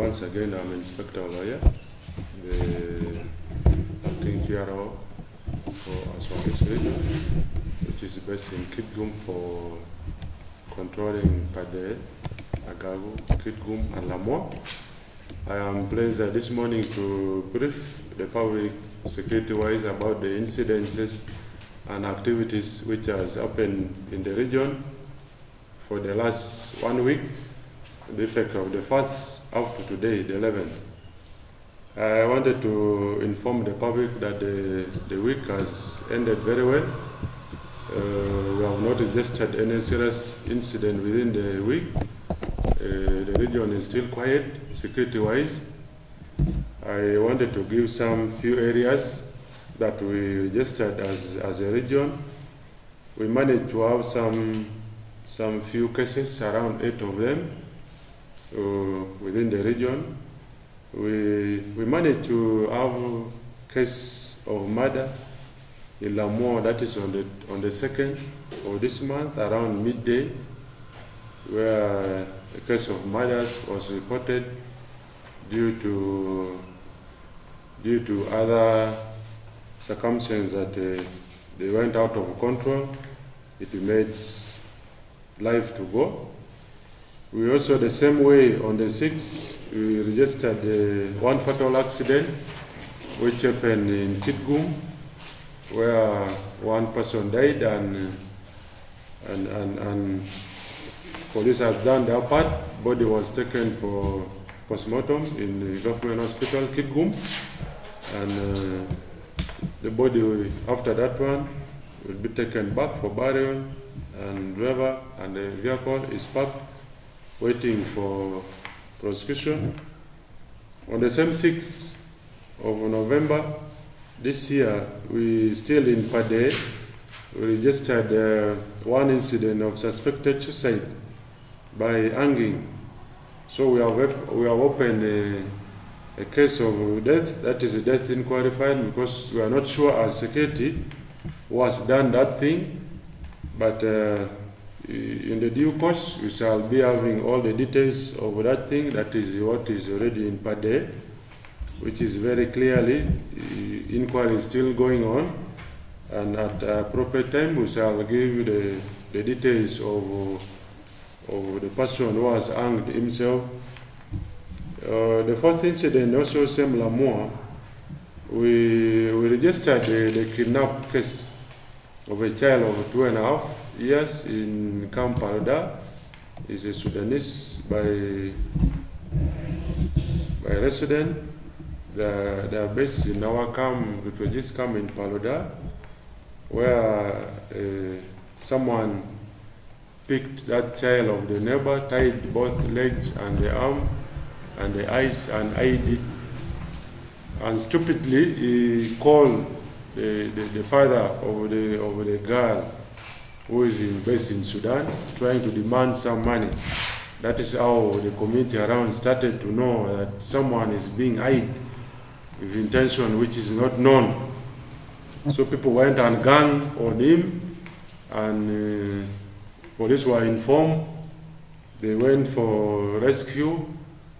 Once again, I'm Inspector Lawyer, the acting PRO for Aswa region, which is based in Kitgum for controlling Pade, Agago, Kitgum, and Lamor. I am pleased this morning to brief the public security-wise about the incidences and activities which has happened in the region for the last 1 week, the effect of the 1st up to today, the 11th. I wanted to inform the public that the week has ended very well. We have not registered any serious incident within the week. The region is still quiet, security-wise. I wanted to give some few areas that we registered as a region. We managed to have some few cases, around 8 of them, within the region. We managed to have a case of murder in Lamor, that is on the 2nd of this month, around midday, where a case of murders was reported due to other circumstances that they went out of control. It made life to go. We also, the same way, on the 6th, we registered one fatal accident which happened in Kitgum, where one person died, and police have done their part. Body was taken for postmortem in the government hospital, Kitgum, and the body after that one will be taken back for burial, and driver and the vehicle is parked waiting for prosecution. On the same 6th of November this year, we still in Pade, we registered one incident of suspected suicide by hanging. So we have opened a case of death, that is a death inquiry file, because we are not sure as security who has done that thing, but in the due course we shall be having all the details of that thing. That is what is already in Pade, which is very clearly inquiry is still going on, and at appropriate time we shall give the details of the person who has hanged himself. The 4th incident, also same Lamor, we registered the kidnap case of a child of 2.5 years in Camp Paroda. Is a Sudanese by resident. They are based in our camp, refugees camp in Paroda, where someone picked that child of the neighbor, tied both legs and the arm and the eyes, and eyed it. And stupidly, he called the father of the girl who is based in Sudan, trying to demand some money. That is how the community around started to know that someone is being eyed with intention which is not known. So people went and gang on him, and police were informed. They went for rescue,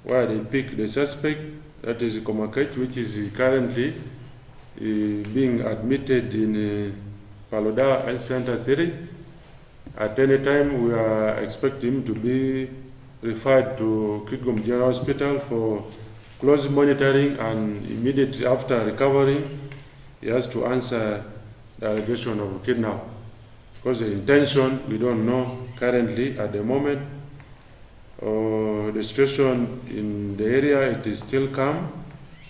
where they picked the suspect, that is Komakech, which is currently being admitted in Paloda Health Center 3. At any time, we are expecting him to be referred to Kitgum General Hospital for close monitoring, and immediately after recovering, he has to answer the allegation of kidnap. Because the intention, we don't know currently at the moment. The situation in the area, it is still calm,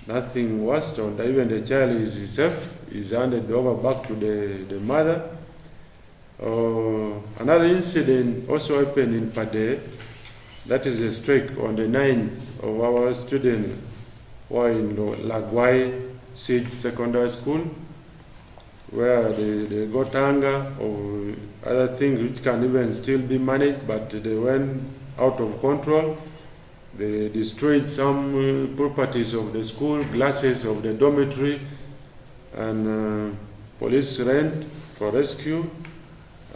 nothing worse, and even the child is safe, is handed over back to the mother. Another incident also happened in Pade, that is a strike on the 9th of our students who are in Lagwai Siege Secondary School, where they got anger or other things which can even still be managed, but they went out of control. They destroyed some properties of the school, glasses of the dormitory, and police ran for rescue,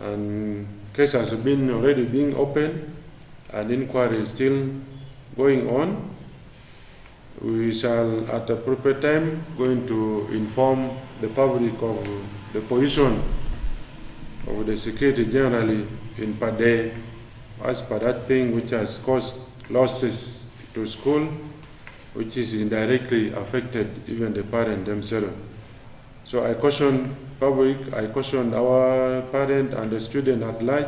and case has been already being opened, and inquiry is still going on. we shall at the appropriate time going to inform the public of the position of the security generally in Pade as per that thing which has caused losses to school, which is indirectly affected even the parents themselves. So I caution public, I caution our parent and the student at large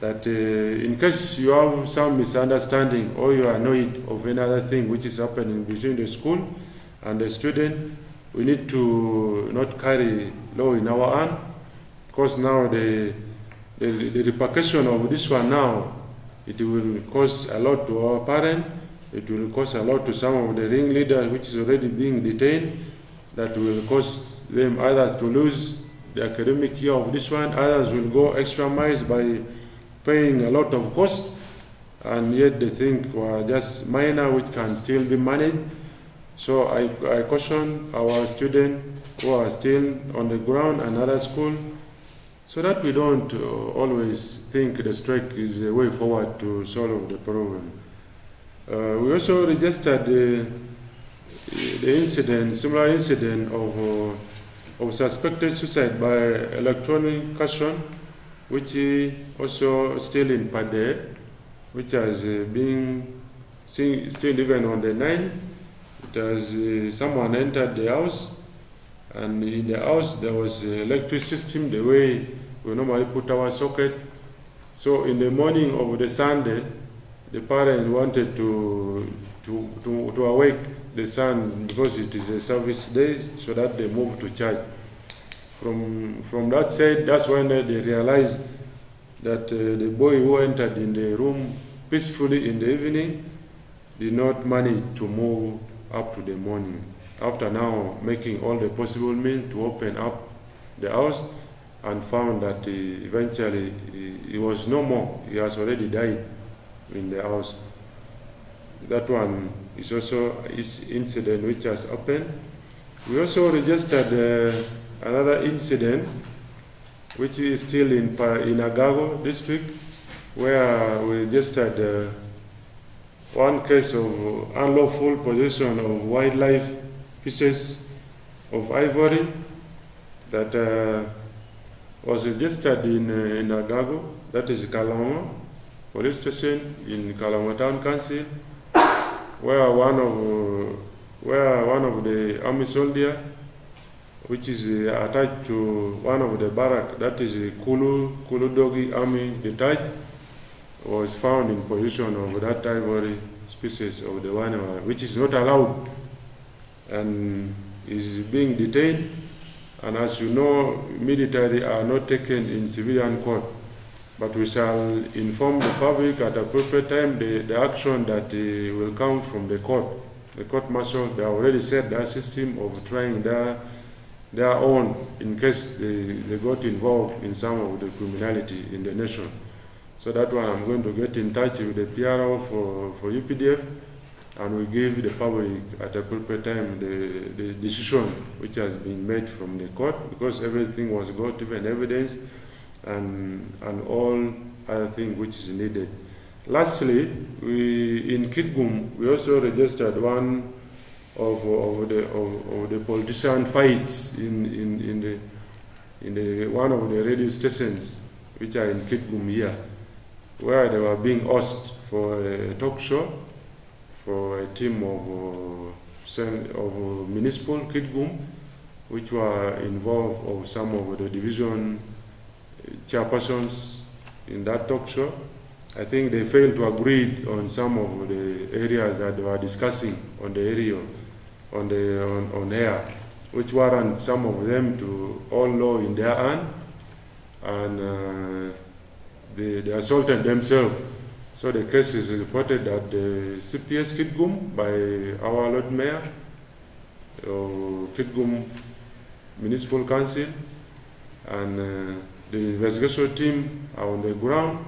that in case you have some misunderstanding or you are annoyed of another thing which is happening between the school and the student, we need to not carry law in our hand, because now the repercussion of this one now, it will cause a lot to our parents, it will cause a lot to some of the ringleaders which is already being detained, that will cause them others to lose the academic year of this one, others will go extra miles by paying a lot of cost, and yet they think were just minor which can still be managed. So I caution our students who are still on the ground and other school, so that we don't always think the strike is a way forward to solve the problem. We also registered the incident, similar incident of suspected suicide by electronic caution, which is also still in Pade, which has been seen still even on the 9th. It has someone entered the house, and in the house there was an electric system the way we normally put our socket. So in the morning of the Sunday, the parents wanted to awake the son because it is a service day, so that they moved to church. From that side, that's when they realized that the boy who entered in the room peacefully in the evening did not manage to move up to the morning. After now making all the possible means to open up the house, and found that eventually he was no more. He has already died in the house. That one is also an incident which has happened. We also registered another incident which is still in Agago district, where we registered one case of unlawful possession of wildlife pieces of ivory that was registered in Agago, that is Kalama police station in Kalama Town Council, where one of the army soldier, which is attached to one of the barrack, that is Kulu Dogi Army Detached, was found in possession of that ivory species of the one which is not allowed, and is being detained. And as you know, military are not taken in civilian court, but we shall inform the public at appropriate time the action that will come from the court. The court martial, they already set their system of trying their own in case they got involved in some of the criminality in the nation. So that one I'm going to get in touch with the PRO for UPDF, and we give the public at appropriate time the decision which has been made from the court, because everything was got, even evidence and all other things which is needed. Lastly, in Kitgum, we also registered one of the politician fights in one of the radio stations which are in Kitgum here, where they were being asked for a talk show for a team of municipal Kitgum, which were involved of some of the division chairpersons in that talk show. I think they failed to agree on some of the areas that they were discussing on the area, on air, which warrant some of them to all law in their hand, and they assaulted themselves. So the case is reported at the CPS Kitgum by our Lord Mayor, Kitgum Municipal Council, and the investigation team are on the ground.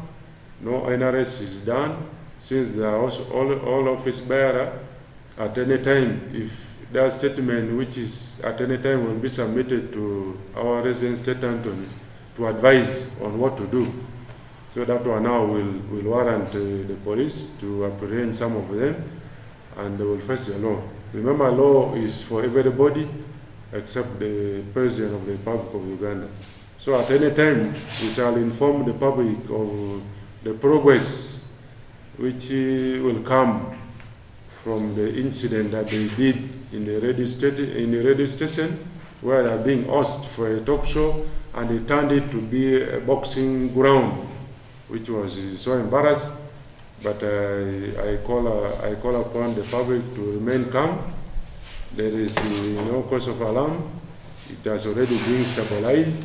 No NRS is done, since they are also all office bearer. At any time, if their statement, which is at any time, will be submitted to our resident state attorney to advise on what to do. So that one now will warrant the police to apprehend some of them and they will face the law. Remember, law is for everybody except the President of the Republic of Uganda. So at any time, we shall inform the public of the progress which will come from the incident that they did in the radio station, where they are being asked for a talk show, and they turned it to be a boxing ground, which was so embarrassed. But I call upon the public to remain calm. There is no cause of alarm. It has already been stabilized.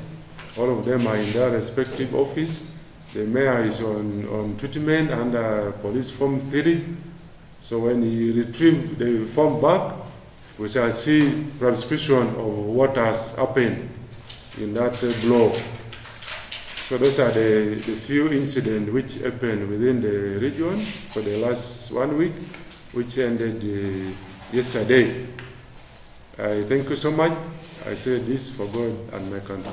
All of them are in their respective office. The mayor is on treatment under police form 3. So when he retrieves the form back, we shall see transcription of what has happened in that blow. So those are the few incidents which happened within the region for the last 1 week, which ended yesterday. I thank you so much. I say this for God and my country.